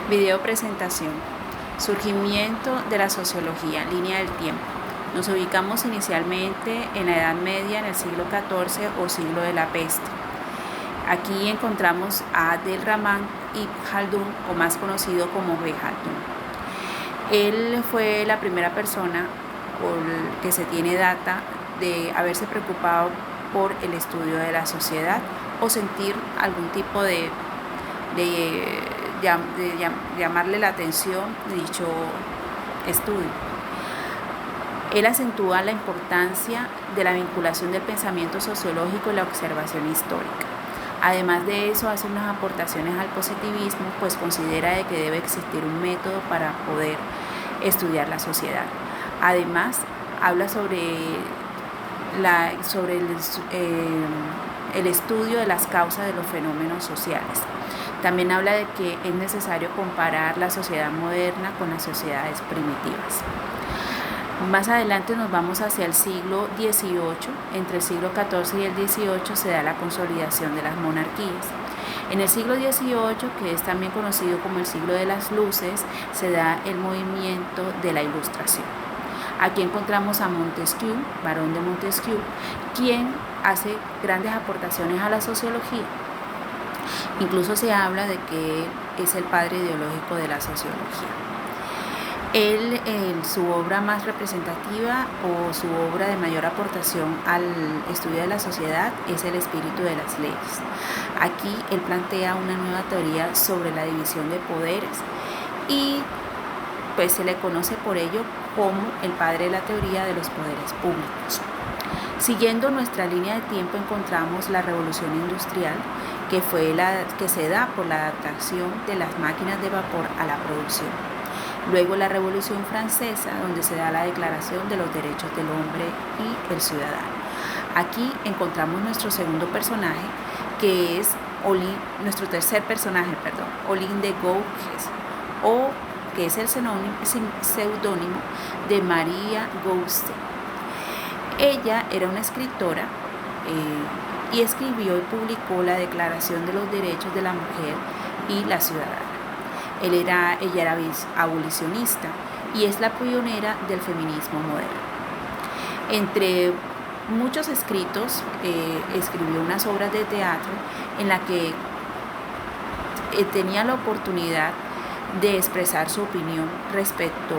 Video presentación. Surgimiento de la sociología, línea del tiempo. Nos ubicamos inicialmente en la Edad Media, en el siglo XIV o siglo de la peste. Aquí encontramos a Abdel Rahman ibn Khaldun, o más conocido como Ibn Khaldun. Él fue la primera persona por que se tiene data de haberse preocupado por el estudio de la sociedad o sentir algún tipo de llamarle la atención dicho estudio. Él acentúa la importancia de la vinculación del pensamiento sociológico y la observación histórica. Además de eso, hace unas aportaciones al positivismo, pues considera de que debe existir un método para poder estudiar la sociedad. Además, habla sobre el estudio de las causas de los fenómenos sociales. También habla de que es necesario comparar la sociedad moderna con las sociedades primitivas. Más adelante nos vamos hacia el siglo XVIII. Entre el siglo XIV y el XVIII se da la consolidación de las monarquías. En el siglo XVIII, que es también conocido como el siglo de las luces, se da el movimiento de la Ilustración. Aquí encontramos a Montesquieu, barón de Montesquieu, quien hace grandes aportaciones a la sociología. Incluso se habla de que es el padre ideológico de la sociología. Él, su obra más representativa o su obra de mayor aportación al estudio de la sociedad es El espíritu de las leyes. Aquí él plantea una nueva teoría sobre la división de poderes y pues se le conoce por ello como el padre de la teoría de los poderes públicos. Siguiendo nuestra línea de tiempo encontramos la revolución industrial, que se da por la adaptación de las máquinas de vapor a la producción. Luego la Revolución Francesa, donde se da la Declaración de los Derechos del Hombre y el Ciudadano. Aquí encontramos nuestro segundo personaje, que es nuestro tercer personaje, Olympe de Gouges, o que es el seudónimo de María Gouste. Ella era una escritora y escribió y publicó la Declaración de los Derechos de la Mujer y la Ciudadana. Ella era abolicionista y es la pionera del feminismo moderno. Entre muchos escritos, escribió unas obras de teatro en la que tenía la oportunidad de expresar su opinión respecto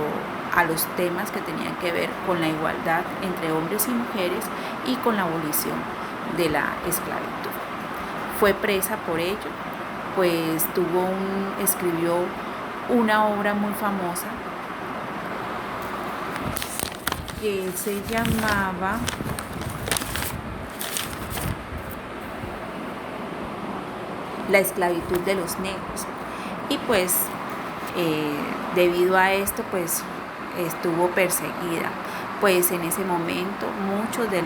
a los temas que tenían que ver con la igualdad entre hombres y mujeres y con la abolición de la esclavitud. Fue presa por ello, pues escribió una obra muy famosa que se llamaba La esclavitud de los negros. Y pues debido a esto pues estuvo perseguida, pues en ese momento muchos de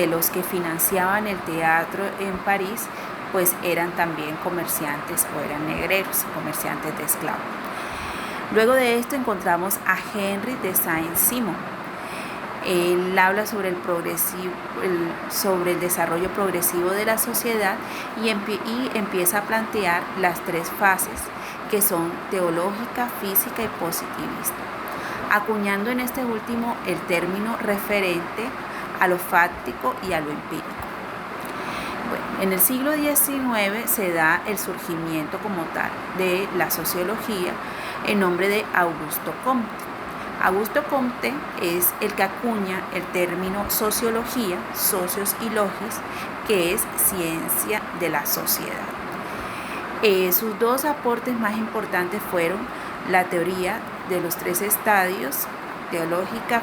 los que financiaban el teatro en París pues eran también comerciantes o eran negreros, comerciantes de esclavos. Luego de esto encontramos a Henry de Saint-Simon. Él habla sobre el desarrollo progresivo de la sociedad y empieza a plantear las tres fases, que son teológica, física y positivista, acuñando en este último el término referente a lo fáctico y a lo empírico. Bueno, en el siglo XIX se da el surgimiento como tal de la sociología en nombre de Augusto Comte. Augusto Comte es el que acuña el término sociología, socios y logis, que es ciencia de la sociedad. Sus dos aportes más importantes fueron la teoría de los tres estadios, teológica,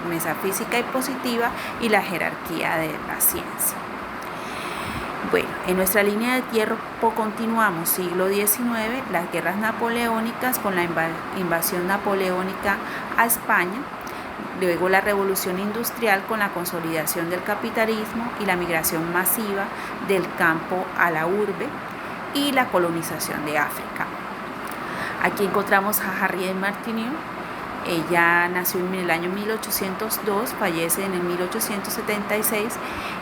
metafísica y positiva, y la jerarquía de la ciencia. Bueno, en nuestra línea de tiempo continuamos siglo XIX, las guerras napoleónicas con la invasión napoleónica a España, luego la revolución industrial con la consolidación del capitalismo y la migración masiva del campo a la urbe y la colonización de África. Aquí encontramos a Harriet Martineau. Ella nació en el año 1802, fallece en el 1876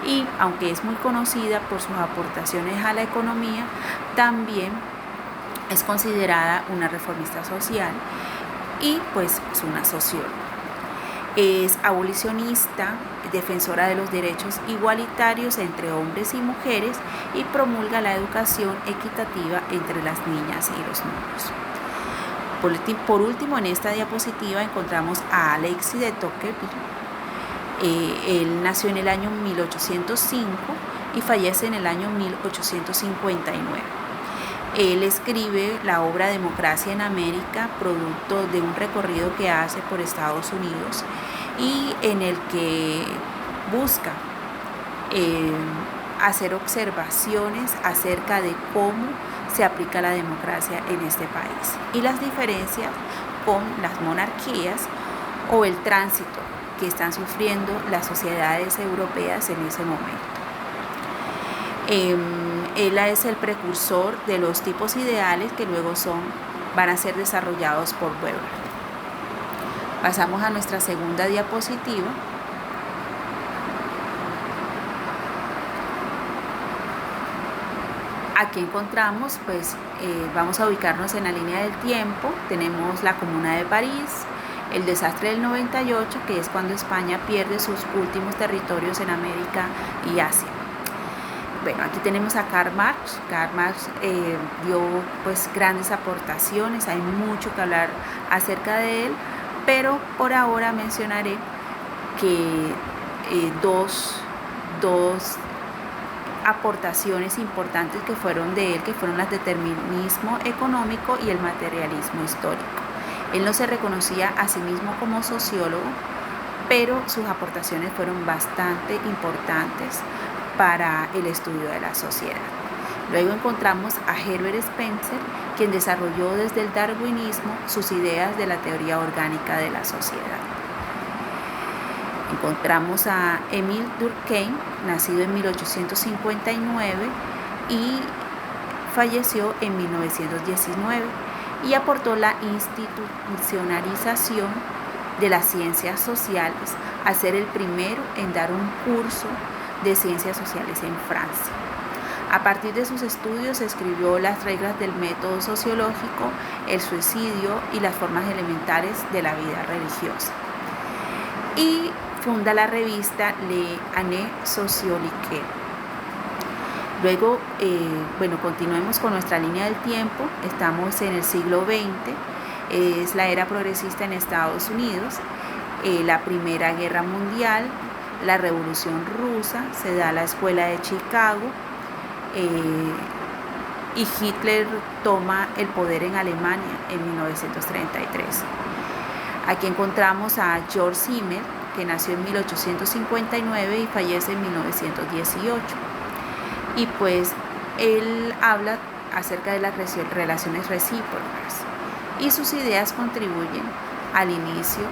y aunque es muy conocida por sus aportaciones a la economía, también Es considerada una reformista social y pues es una socióloga. Es abolicionista, defensora de los derechos igualitarios entre hombres y mujeres y promulga la educación equitativa entre las niñas y los niños. Por último, en esta diapositiva encontramos a Alexis de Tocqueville. Él nació en el año 1805 y fallece en el año 1859. Él escribe la obra Democracia en América, producto de un recorrido que hace por Estados Unidos y en el que busca hacer observaciones acerca de cómo se aplica la democracia en este país y las diferencias con las monarquías o el tránsito que están sufriendo las sociedades europeas en ese momento. Él es el precursor de los tipos ideales que luego van a ser desarrollados por Weber. Pasamos a nuestra segunda diapositiva. Aquí encontramos, vamos a ubicarnos en la línea del tiempo. Tenemos la Comuna de París, el desastre del 98, que es cuando España pierde sus últimos territorios en América y Asia. Bueno, aquí tenemos a Karl Marx. Karl Marx dio grandes aportaciones, hay mucho que hablar acerca de él, pero por ahora mencionaré que dos aportaciones importantes que fueron de él, que fueron el determinismo económico y el materialismo histórico. Él no se reconocía a sí mismo como sociólogo, pero sus aportaciones fueron bastante importantes para el estudio de la sociedad. Luego encontramos a Herbert Spencer, quien desarrolló desde el darwinismo sus ideas de la teoría orgánica de la sociedad. Encontramos a Émile Durkheim, nacido en 1859 y falleció en 1919, y aportó la institucionalización de las ciencias sociales, al ser el primero en dar un curso de ciencias sociales en Francia. A partir de sus estudios escribió las reglas del método sociológico, el suicidio y las formas elementales de la vida religiosa. Y funda la revista Les Années Sociologiques. Luego, continuemos con nuestra línea del tiempo. Estamos en el siglo XX, es la era progresista en Estados Unidos, la Primera Guerra Mundial, la Revolución Rusa, se da la Escuela de Chicago, y Hitler toma el poder en Alemania en 1933. Aquí encontramos a George Simmel, que nació en 1859 y fallece en 1918. Y él habla acerca de las relaciones recíprocas y sus ideas contribuyen al inicio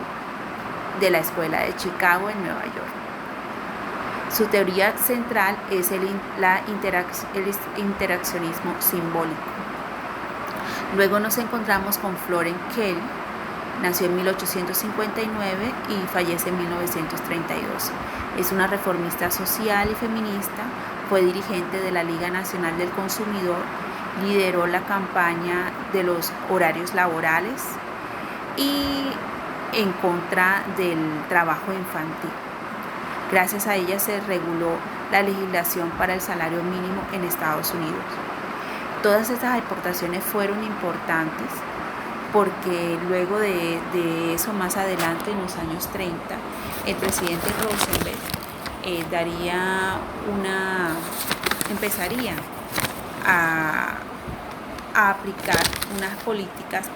de la Escuela de Chicago en Nueva York. Su teoría central es el interaccionismo simbólico. Luego nos encontramos con Florence Kelley, nació en 1859 y fallece en 1932. Es una reformista social y feminista, fue dirigente de la Liga Nacional del Consumidor, lideró la campaña de los horarios laborales y en contra del trabajo infantil. Gracias a ella se reguló la legislación para el salario mínimo en Estados Unidos. Todas estas aportaciones fueron importantes porque luego de eso, más adelante, en los años 30, el presidente Roosevelt empezaría a aplicar unas políticas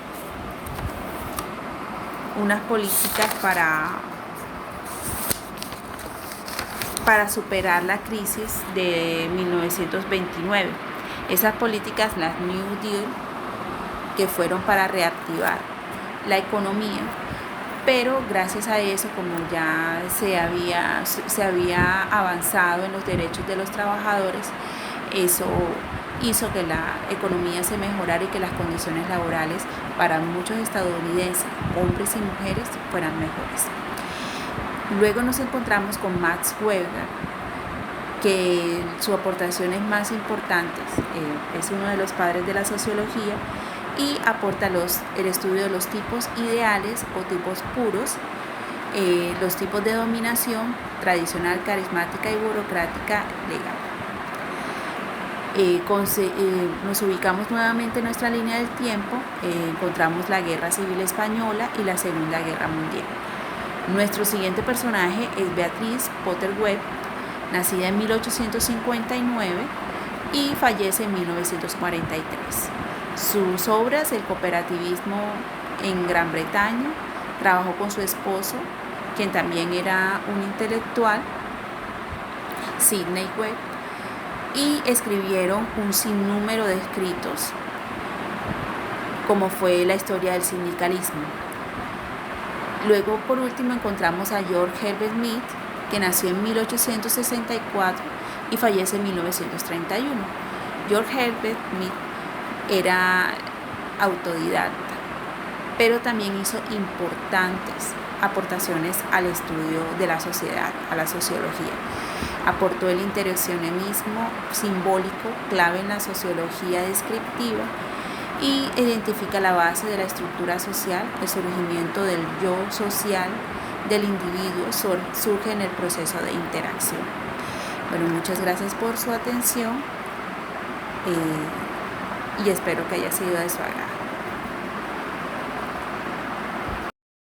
para superar la crisis de 1929. Esas políticas, las New Deal, que fueron para reactivar la economía, pero gracias a eso, como ya se había avanzado en los derechos de los trabajadores, eso hizo que la economía se mejorara y que las condiciones laborales para muchos estadounidenses, hombres y mujeres, fueran mejores. Luego nos encontramos con Max Weber, que sus aportaciones más importantes es uno de los padres de la sociología y aporta el estudio de los tipos ideales o tipos puros, los tipos de dominación tradicional, carismática y burocrática legal. Nos ubicamos nuevamente en nuestra línea del tiempo, encontramos la Guerra Civil Española y la Segunda Guerra Mundial. Nuestro siguiente personaje es Beatriz Potter Webb, nacida en 1859 y fallece en 1943. Sus obras, el cooperativismo en Gran Bretaña, trabajó con su esposo, quien también era un intelectual, Sidney Webb, y escribieron un sinnúmero de escritos, como fue la historia del sindicalismo. Luego, por último, encontramos a George Herbert Mead, que nació en 1864 y fallece en 1931. George Herbert Mead era autodidacta, pero también hizo importantes aportaciones al estudio de la sociedad, a la sociología. Aportó el interaccionismo simbólico, clave en la sociología descriptiva, y identifica la base de la estructura social. El surgimiento del yo social del individuo surge en el proceso de interacción. Bueno, muchas gracias por su atención y espero que haya sido de su agrado.